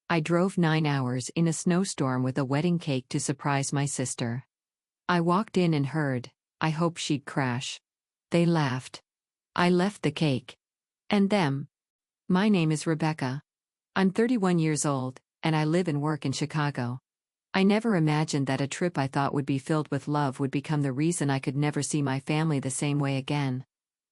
I drove 9 hours in a snowstorm with a wedding cake to surprise my sister. I walked in and heard, "I hope she'd crash." They laughed. I left the cake. And them. My name is Rebecca. I'm 31 years old, and I live and work in Chicago. I never imagined that a trip I thought would be filled with love would become the reason I could never see my family the same way again.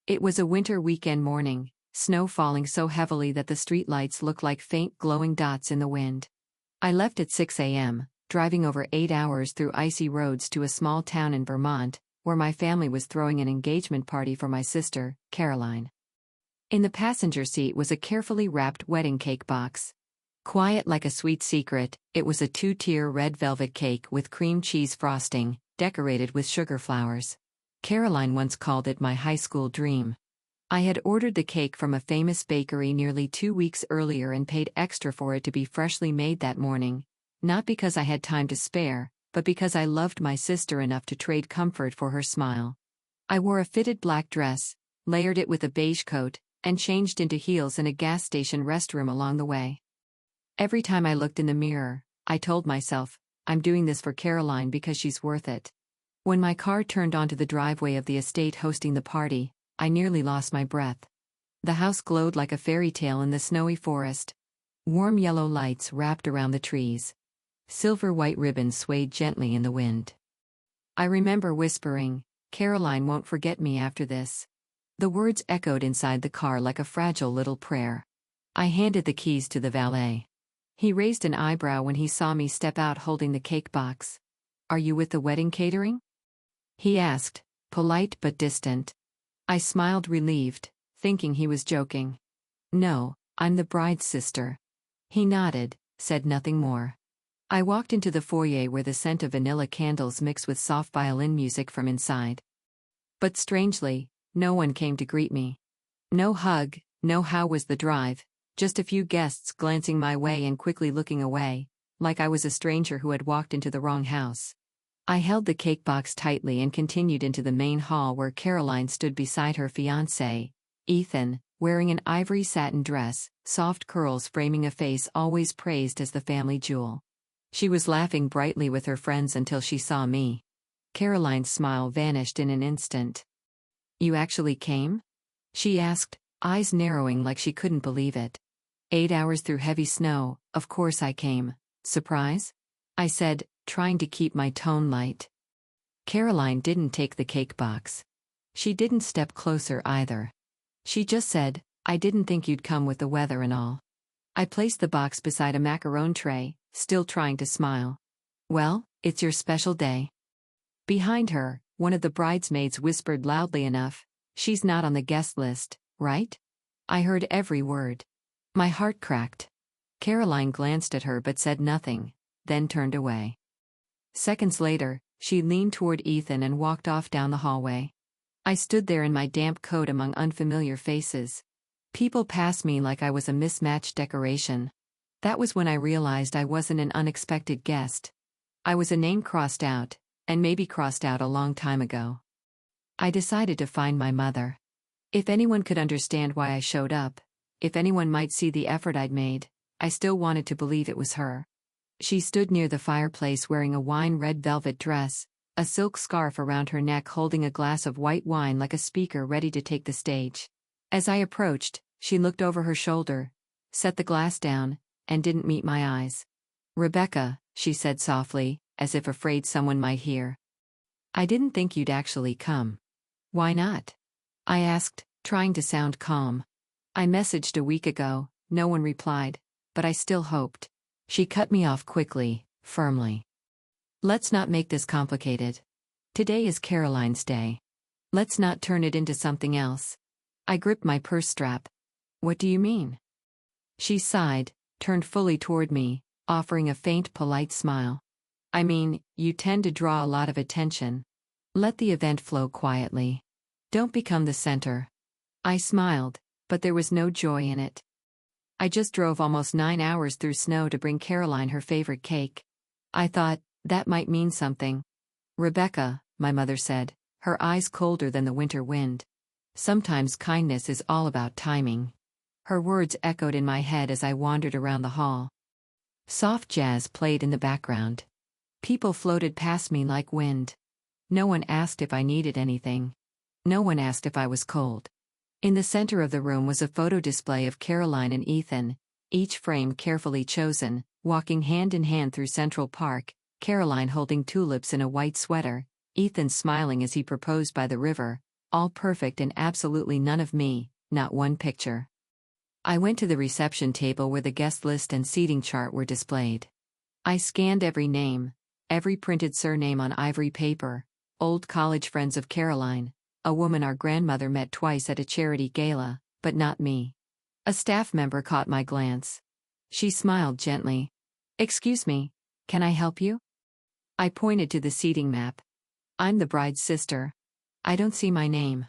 It was a winter weekend morning, snow falling so heavily that the streetlights looked like faint glowing dots in the wind. I left at 6 a.m., driving over 8 hours through icy roads to a small town in Vermont, where my family was throwing an engagement party for my sister, Caroline. In the passenger seat was a carefully wrapped wedding cake box. Quiet like a sweet secret, it was a 2-tier red velvet cake with cream cheese frosting, decorated with sugar flowers. Caroline once called it my high school dream. I had ordered the cake from a famous bakery nearly 2 weeks earlier and paid extra for it to be freshly made that morning, not because I had time to spare, but because I loved my sister enough to trade comfort for her smile. I wore a fitted black dress, layered it with a beige coat, and changed into heels in a gas station restroom along the way. Every time I looked in the mirror, I told myself, I'm doing this for Caroline because she's worth it. When my car turned onto the driveway of the estate hosting the party, I nearly lost my breath. The house glowed like a fairy tale in the snowy forest. Warm yellow lights wrapped around the trees. Silver-white ribbons swayed gently in the wind. I remember whispering, "Caroline won't forget me after this." The words echoed inside the car like a fragile little prayer. I handed the keys to the valet. He raised an eyebrow when he saw me step out holding the cake box. "Are you with the wedding catering?" he asked, polite but distant. I smiled relieved, thinking he was joking. "No, I'm the bride's sister." He nodded, said nothing more. I walked into the foyer where the scent of vanilla candles mixed with soft violin music from inside. But strangely, no one came to greet me. No hug, no "how was the drive," just a few guests glancing my way and quickly looking away, like I was a stranger who had walked into the wrong house. I held the cake box tightly and continued into the main hall where Caroline stood beside her fiancé, Ethan, wearing an ivory satin dress, soft curls framing a face always praised as the family jewel. She was laughing brightly with her friends until she saw me. Caroline's smile vanished in an instant. "You actually came?" she asked, eyes narrowing like she couldn't believe it. 8 hours through heavy snow, of course I came. Surprise? I said, trying to keep my tone light. Caroline didn't take the cake box. She didn't step closer either. She just said, "I didn't think you'd come with the weather and all." I placed the box beside a macaron tray, still trying to smile. "Well, it's your special day." Behind her, one of the bridesmaids whispered loudly enough, "She's not on the guest list, right?" I heard every word. My heart cracked. Caroline glanced at her but said nothing, then turned away. Seconds later, she leaned toward Ethan and walked off down the hallway. I stood there in my damp coat among unfamiliar faces. People passed me like I was a mismatched decoration. That was when I realized I wasn't an unexpected guest. I was a name crossed out, and maybe crossed out a long time ago. I decided to find my mother. If anyone could understand why I showed up, if anyone might see the effort I'd made, I still wanted to believe it was her. She stood near the fireplace wearing a wine red velvet dress, a silk scarf around her neck holding a glass of white wine like a speaker ready to take the stage. As I approached, she looked over her shoulder, set the glass down, and didn't meet my eyes. "Rebecca," she said softly, as if afraid someone might hear. "I didn't think you'd actually come." "Why not?" I asked, trying to sound calm. "I messaged a week ago," no one replied, "but I still hoped." She cut me off quickly, firmly. "Let's not make this complicated. Today is Caroline's day. Let's not turn it into something else." I gripped my purse strap. "What do you mean?" She sighed, turned fully toward me, offering a faint, polite smile. "I mean, you tend to draw a lot of attention. Let the event flow quietly. Don't become the center." I smiled, but there was no joy in it. I just drove almost 9 hours through snow to bring Caroline her favorite cake. I thought, that might mean something. "Rebecca," my mother said, her eyes colder than the winter wind. "Sometimes kindness is all about timing." Her words echoed in my head as I wandered around the hall. Soft jazz played in the background. People floated past me like wind. No one asked if I needed anything. No one asked if I was cold. In the center of the room was a photo display of Caroline and Ethan, each frame carefully chosen, walking hand in hand through Central Park, Caroline holding tulips in a white sweater, Ethan smiling as he proposed by the river, all perfect and absolutely none of me, not one picture. I went to the reception table where the guest list and seating chart were displayed. I scanned every name, every printed surname on ivory paper, old college friends of Caroline, a woman our grandmother met twice at a charity gala, but not me. A staff member caught my glance. She smiled gently. "Excuse me, can I help you?" I pointed to the seating map. "I'm the bride's sister. I don't see my name."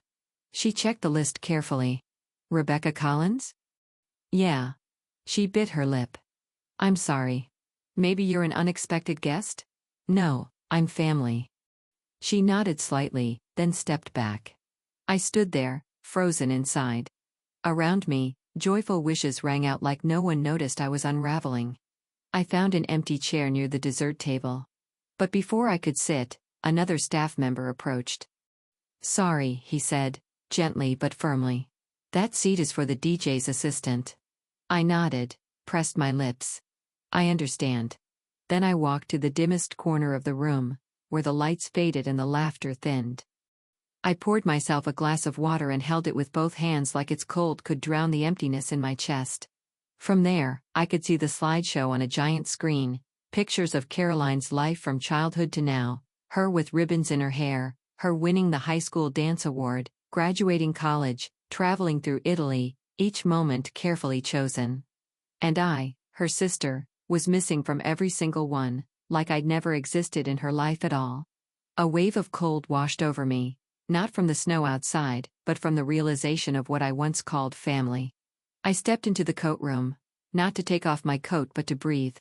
She checked the list carefully. "Rebecca Collins?" "Yeah." She bit her lip. "I'm sorry. Maybe you're an unexpected guest?" "No, I'm family." She nodded slightly, then stepped back. I stood there, frozen inside. Around me, joyful wishes rang out like no one noticed I was unraveling. I found an empty chair near the dessert table. But before I could sit, another staff member approached. "Sorry," he said, gently but firmly. "That seat is for the DJ's assistant." I nodded, pressed my lips. "I understand." Then I walked to the dimmest corner of the room, where the lights faded and the laughter thinned. I poured myself a glass of water and held it with both hands like its cold could drown the emptiness in my chest. From there, I could see the slideshow on a giant screen, pictures of Caroline's life from childhood to now, her with ribbons in her hair, her winning the high school dance award, graduating college, traveling through Italy, each moment carefully chosen. And I, her sister, was missing from every single one, like I'd never existed in her life at all. A wave of cold washed over me, not from the snow outside, but from the realization of what I once called family. I stepped into the coat room, not to take off my coat but to breathe.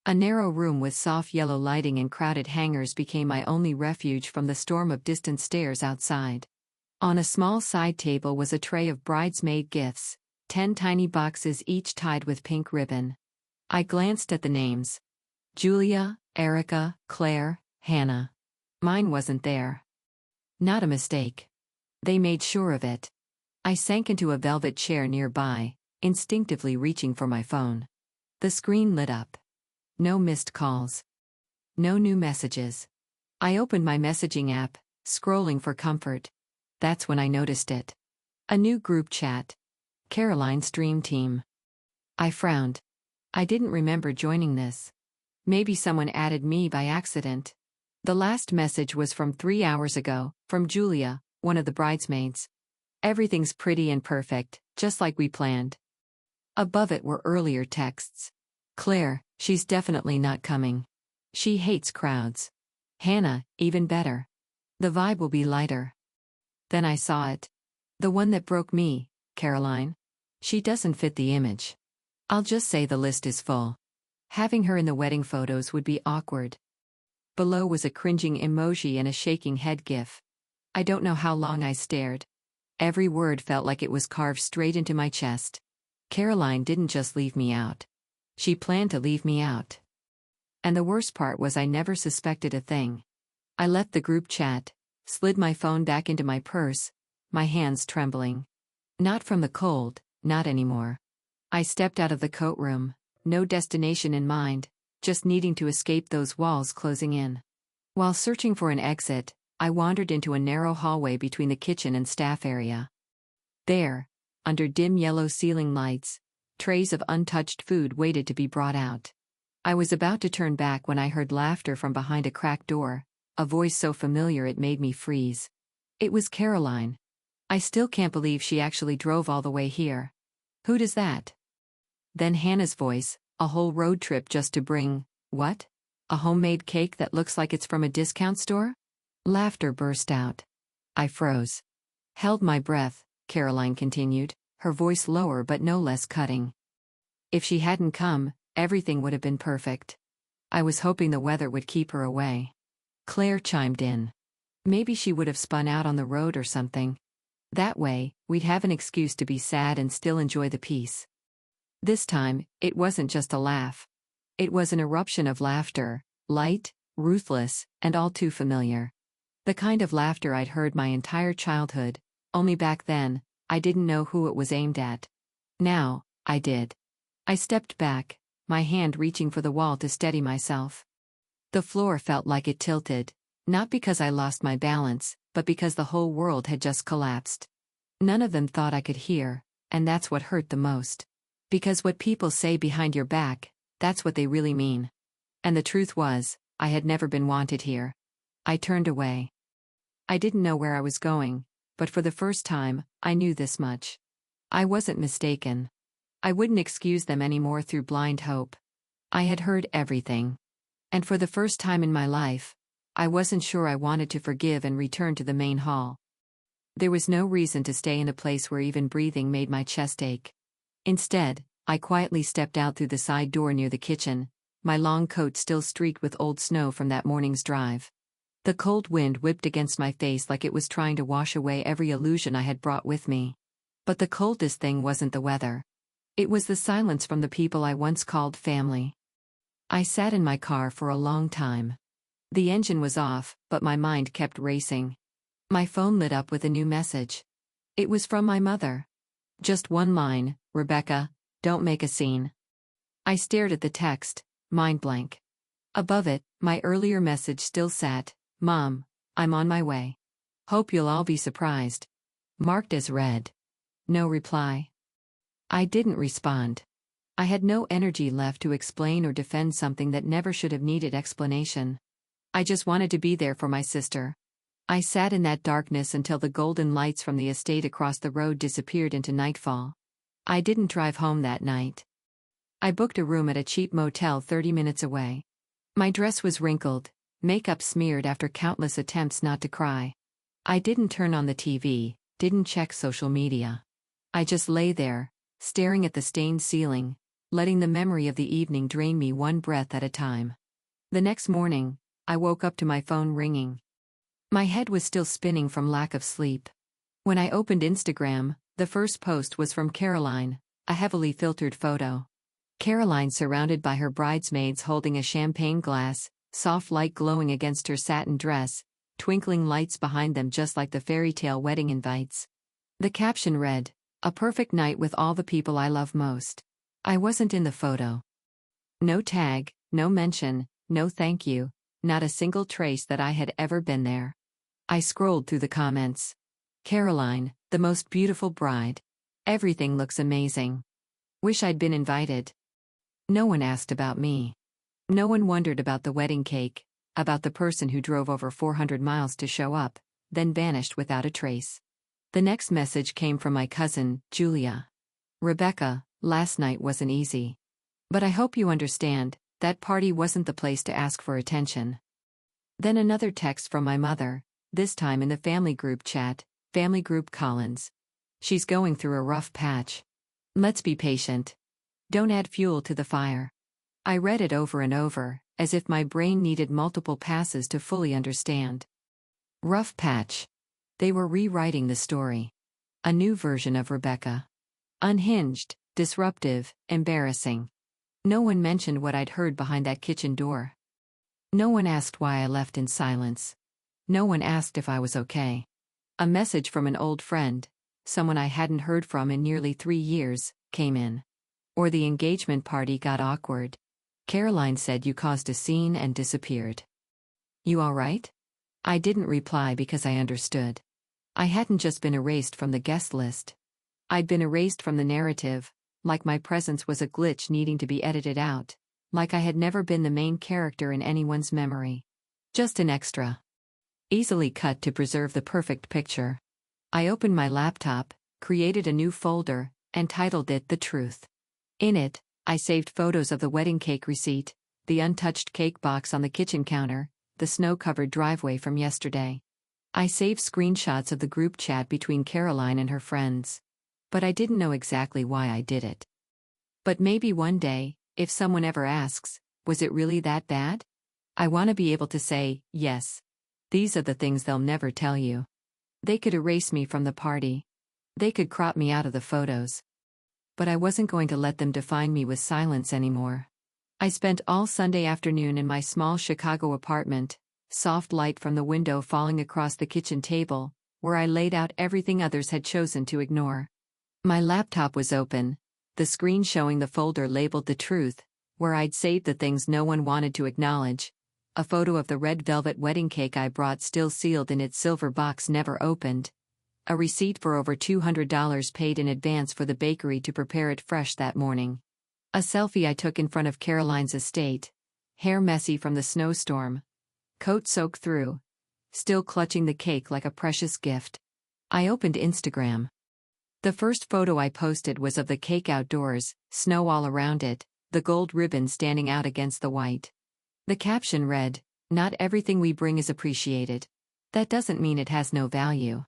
A narrow room with soft yellow lighting and crowded hangars became my only refuge from the storm of distant stares outside. On a small side table was a tray of bridesmaid gifts, 10 tiny boxes each tied with pink ribbon. I glanced at the names. Julia, Erica, Claire, Hannah. Mine wasn't there. Not a mistake. They made sure of it. I sank into a velvet chair nearby, instinctively reaching for my phone. The screen lit up. No missed calls. No new messages. I opened my messaging app, scrolling for comfort. That's when I noticed it. A new group chat. Caroline's Dream Team. I frowned. I didn't remember joining this. Maybe someone added me by accident. The last message was from 3 hours ago, from Julia, one of the bridesmaids. "Everything's pretty and perfect, just like we planned." Above it were earlier texts. "Claire, she's definitely not coming. She hates crowds." "Hannah, even better. The vibe will be lighter." Then I saw it. "The one that broke me, Caroline. She doesn't fit the image. I'll just say the list is full. Having her in the wedding photos would be awkward." Below was a cringing emoji and a shaking head gif. I don't know how long I stared. Every word felt like it was carved straight into my chest. Caroline didn't just leave me out. She planned to leave me out. And the worst part was I never suspected a thing. I left the group chat, slid my phone back into my purse, my hands trembling. Not from the cold, not anymore. I stepped out of the coat room, no destination in mind, just needing to escape those walls closing in. While searching for an exit, I wandered into a narrow hallway between the kitchen and staff area. There, under dim yellow ceiling lights, trays of untouched food waited to be brought out. I was about to turn back when I heard laughter from behind a cracked door, a voice so familiar it made me freeze. It was Caroline. I still can't believe she actually drove all the way here. "Who does that?" Then Hannah's voice, "A whole road trip just to bring, what? A homemade cake that looks like it's from a discount store?" Laughter burst out. I froze. "Held my breath," Caroline continued, her voice lower but no less cutting. "If she hadn't come, everything would have been perfect. I was hoping the weather would keep her away." Claire chimed in. "Maybe she would have spun out on the road or something. That way, we'd have an excuse to be sad and still enjoy the peace." This time, it wasn't just a laugh. It was an eruption of laughter, light, ruthless, and all too familiar. The kind of laughter I'd heard my entire childhood, only back then, I didn't know who it was aimed at. Now, I did. I stepped back, my hand reaching for the wall to steady myself. The floor felt like it tilted, not because I lost my balance, but because the whole world had just collapsed. None of them thought I could hear, and that's what hurt the most. Because what people say behind your back, that's what they really mean. And the truth was, I had never been wanted here. I turned away. I didn't know where I was going, but for the first time, I knew this much. I wasn't mistaken. I wouldn't excuse them anymore through blind hope. I had heard everything. And for the first time in my life, I wasn't sure I wanted to forgive and return to the main hall. There was no reason to stay in a place where even breathing made my chest ache. Instead, I quietly stepped out through the side door near the kitchen, my long coat still streaked with old snow from that morning's drive. The cold wind whipped against my face like it was trying to wash away every illusion I had brought with me. But the coldest thing wasn't the weather. It was the silence from the people I once called family. I sat in my car for a long time. The engine was off, but my mind kept racing. My phone lit up with a new message. It was from my mother. Just one line, "Rebecca, don't make a scene." I stared at the text, mind blank. Above it, my earlier message still sat, "Mom, I'm on my way. Hope you'll all be surprised." Marked as read. No reply. I didn't respond. I had no energy left to explain or defend something that never should have needed explanation. I just wanted to be there for my sister. I sat in that darkness until the golden lights from the estate across the road disappeared into nightfall. I didn't drive home that night. I booked a room at a cheap motel 30 minutes away. My dress was wrinkled, makeup smeared after countless attempts not to cry. I didn't turn on the TV, didn't check social media. I just lay there, staring at the stained ceiling, letting the memory of the evening drain me one breath at a time. The next morning, I woke up to my phone ringing. My head was still spinning from lack of sleep. When I opened Instagram, the first post was from Caroline, a heavily filtered photo. Caroline surrounded by her bridesmaids holding a champagne glass, soft light glowing against her satin dress, twinkling lights behind them just like the fairy tale wedding invites. The caption read, "A perfect night with all the people I love most." I wasn't in the photo. No tag, no mention, no thank you, not a single trace that I had ever been there. I scrolled through the comments. "Caroline, the most beautiful bride. Everything looks amazing. Wish I'd been invited." No one asked about me. No one wondered about the wedding cake, about the person who drove over 400 miles to show up, then vanished without a trace. The next message came from my cousin, Julia. "Rebecca, last night wasn't easy. But I hope you understand, that party wasn't the place to ask for attention." Then another text from my mother, this time in the family group chat, Family Group Collins. "She's going through a rough patch. Let's be patient. Don't add fuel to the fire." I read it over and over, as if my brain needed multiple passes to fully understand. Rough patch. They were rewriting the story. A new version of Rebecca. Unhinged, disruptive, embarrassing. No one mentioned what I'd heard behind that kitchen door. No one asked why I left in silence. No one asked if I was okay. A message from an old friend, someone I hadn't heard from in nearly 3 years, came in. Or the engagement party got awkward. "Caroline said you caused a scene and disappeared. You all right?" I didn't reply because I understood. I hadn't just been erased from the guest list. I'd been erased from the narrative, like my presence was a glitch needing to be edited out, like I had never been the main character in anyone's memory. Just an extra. Easily cut to preserve the perfect picture. I opened my laptop, created a new folder, and titled it The Truth. In it, I saved photos of the wedding cake receipt, the untouched cake box on the kitchen counter, the snow-covered driveway from yesterday. I saved screenshots of the group chat between Caroline and her friends. But I didn't know exactly why I did it. But maybe one day, if someone ever asks, was it really that bad? I want to be able to say, yes. These are the things they'll never tell you. They could erase me from the party. They could crop me out of the photos. But I wasn't going to let them define me with silence anymore. I spent all Sunday afternoon in my small Chicago apartment, soft light from the window falling across the kitchen table, where I laid out everything others had chosen to ignore. My laptop was open, the screen showing the folder labeled The Truth, where I'd saved the things no one wanted to acknowledge. A photo of the red velvet wedding cake I brought still sealed in its silver box never opened. A receipt for over $200 paid in advance for the bakery to prepare it fresh that morning. A selfie I took in front of Caroline's estate. Hair messy from the snowstorm. Coat soaked through. Still clutching the cake like a precious gift. I opened Instagram. The first photo I posted was of the cake outdoors, snow all around it, the gold ribbon standing out against the white. The caption read, "Not everything we bring is appreciated. That doesn't mean it has no value."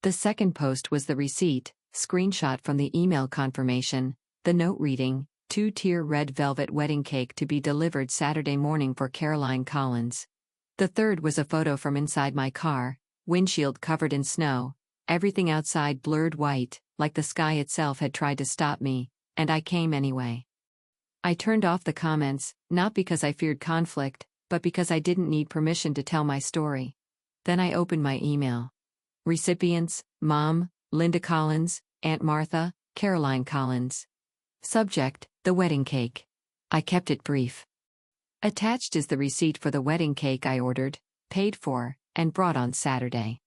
The second post was the receipt, screenshot from the email confirmation, the note reading, 2-tier red velvet wedding cake to be delivered Saturday morning for Caroline Collins. The third was a photo from inside my car, windshield covered in snow, everything outside blurred white, like the sky itself had tried to stop me, and I came anyway. I turned off the comments, not because I feared conflict, but because I didn't need permission to tell my story. Then I opened my email. Recipients: Mom, Linda Collins; Aunt Martha, Caroline Collins. Subject: the wedding cake. I kept it brief. Attached is the receipt for the wedding cake I ordered, paid for, and brought on Saturday.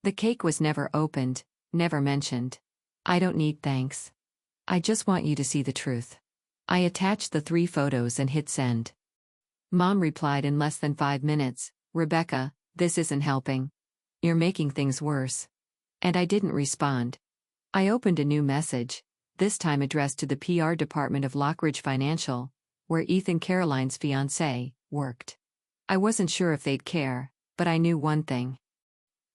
The cake was never opened, never mentioned. I don't need thanks. I just want you to see the truth. I attached the 3 photos and hit send. Mom replied in less than 5 minutes, "Rebecca, this isn't helping. You're making things worse." And I didn't respond. I opened a new message, this time addressed to the PR department of Lockridge Financial, where Ethan, Caroline's fiancé, worked. I wasn't sure if they'd care, but I knew one thing.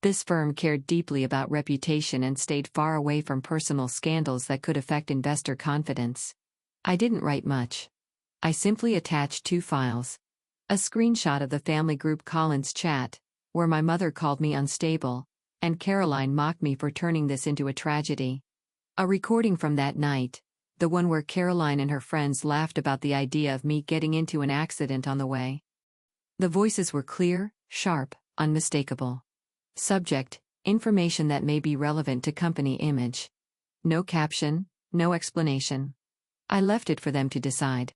This firm cared deeply about reputation and stayed far away from personal scandals that could affect investor confidence. I didn't write much. I simply attached 2 files. A screenshot of the family group Collins chat, where my mother called me unstable, and Caroline mocked me for turning this into a tragedy. A recording from that night, the one where Caroline and her friends laughed about the idea of me getting into an accident on the way. The voices were clear, sharp, unmistakable. Subject: information that may be relevant to company image. No caption, no explanation. I left it for them to decide.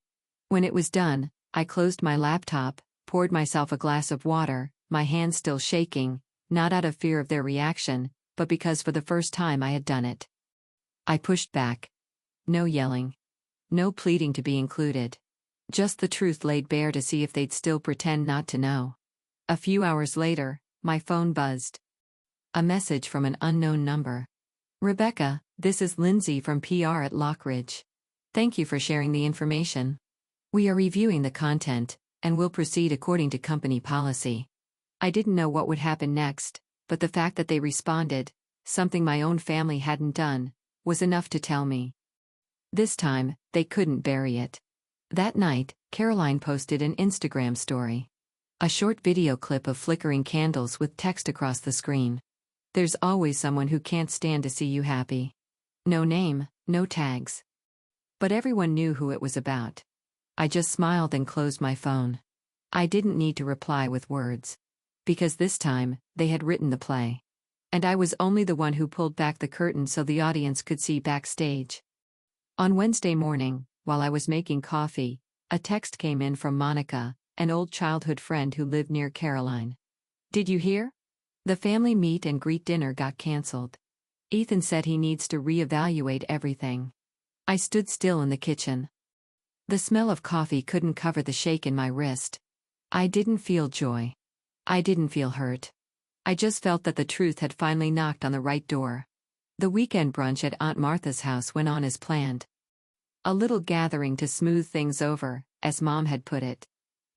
When it was done, I closed my laptop, poured myself a glass of water, my hands still shaking, not out of fear of their reaction, but because for the first time I had done it. I pushed back. No yelling. No pleading to be included. Just the truth laid bare to see if they'd still pretend not to know. A few hours later, my phone buzzed. A message from an unknown number. "Rebecca, this is Lindsay from PR at Lockridge. Thank you for sharing the information. We are reviewing the content, and will proceed according to company policy." I didn't know what would happen next, but the fact that they responded, something my own family hadn't done, was enough to tell me. This time, they couldn't bury it. That night, Caroline posted an Instagram story. A short video clip of flickering candles with text across the screen. "There's always someone who can't stand to see you happy." No name, no tags. But everyone knew who it was about. I just smiled and closed my phone. I didn't need to reply with words. Because this time, they had written the play. And I was only the one who pulled back the curtain so the audience could see backstage. On Wednesday morning, while I was making coffee, a text came in from Monica, an old childhood friend who lived near Caroline. "Did you hear? The family meet and greet dinner got canceled. Ethan said he needs to reevaluate everything." I stood still in the kitchen. The smell of coffee couldn't cover the shake in my wrist. I didn't feel joy. I didn't feel hurt. I just felt that the truth had finally knocked on the right door. The weekend brunch at Aunt Martha's house went on as planned. A little gathering to smooth things over, as Mom had put it.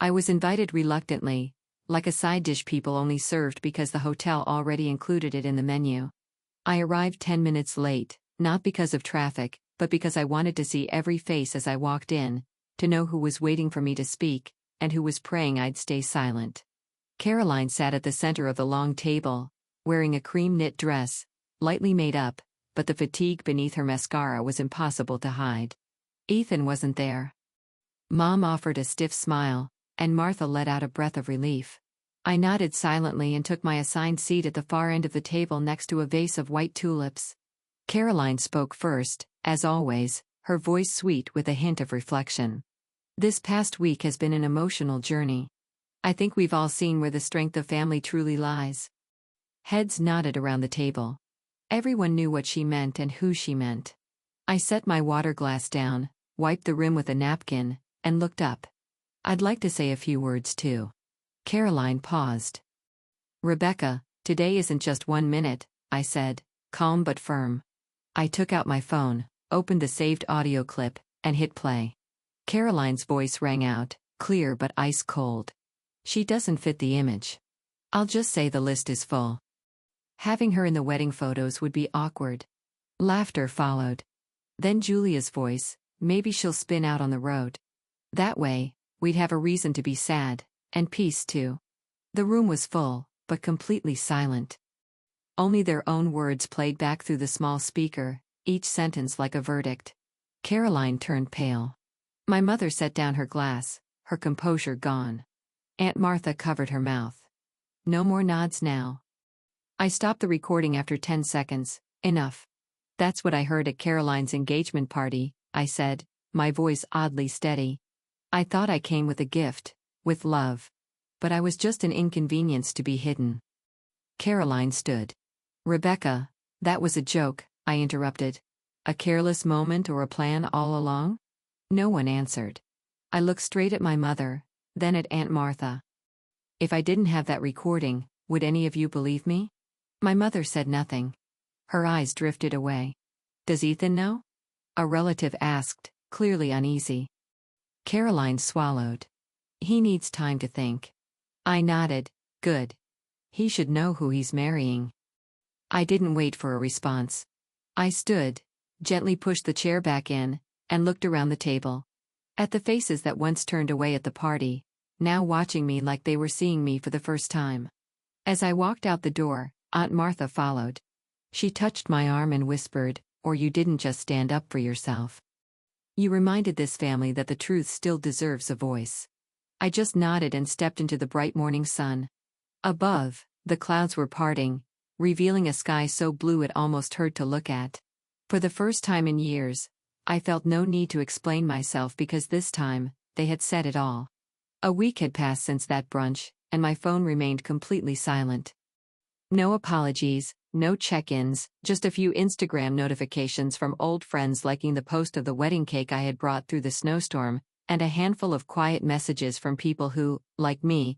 I was invited reluctantly, like a side dish people only served because the hotel already included it in the menu. I arrived 10 minutes late, not because of traffic, but because I wanted to see every face as I walked in, to know who was waiting for me to speak, and who was praying I'd stay silent. Caroline sat at the center of the long table, wearing a cream knit dress, lightly made up, but the fatigue beneath her mascara was impossible to hide. Ethan wasn't there. Mom offered a stiff smile, and Martha let out a breath of relief. I nodded silently and took my assigned seat at the far end of the table next to a vase of white tulips. Caroline spoke first, as always, her voice sweet with a hint of reflection. This past week has been an emotional journey. I think we've all seen where the strength of family truly lies. Heads nodded around the table. Everyone knew what she meant and who she meant. I set my water glass down, wiped the rim with a napkin, and looked up. I'd like to say a few words too. Caroline paused. Rebecca, today isn't just 1 minute, I said, calm but firm. I took out my phone, opened the saved audio clip, and hit play. Caroline's voice rang out, clear but ice cold. She doesn't fit the image. I'll just say the list is full. Having her in the wedding photos would be awkward. Laughter followed. Then Julia's voice, maybe she'll spin out on the road. That way, we'd have a reason to be sad, and peace too. The room was full, but completely silent. Only their own words played back through the small speaker, each sentence like a verdict. Caroline turned pale. My mother set down her glass, her composure gone. Aunt Martha covered her mouth. No more nods now. I stopped the recording after 10 seconds. Enough. That's what I heard at Caroline's engagement party, I said, my voice oddly steady. I thought I came with a gift, with love. But I was just an inconvenience to be hidden. Caroline stood. Rebecca, that was a joke, I interrupted. A careless moment or a plan all along? No one answered. I looked straight at my mother, then at Aunt Martha. If I didn't have that recording, would any of you believe me? My mother said nothing. Her eyes drifted away. Does Ethan know? A relative asked, clearly uneasy. Caroline swallowed. He needs time to think. I nodded. Good. He should know who he's marrying. I didn't wait for a response. I stood, gently pushed the chair back in, and looked around the table. At the faces that once turned away at the party, now watching me like they were seeing me for the first time. As I walked out the door, Aunt Martha followed. She touched my arm and whispered, "Or you didn't just stand up for yourself. You reminded this family that the truth still deserves a voice." I just nodded and stepped into the bright morning sun. Above, the clouds were parting, revealing a sky so blue it almost hurt to look at. For the first time in years, I felt no need to explain myself because this time, they had said it all. A week had passed since that brunch, and my phone remained completely silent. No apologies, no check-ins, just a few Instagram notifications from old friends liking the post of the wedding cake I had brought through the snowstorm, and a handful of quiet messages from people who, like me,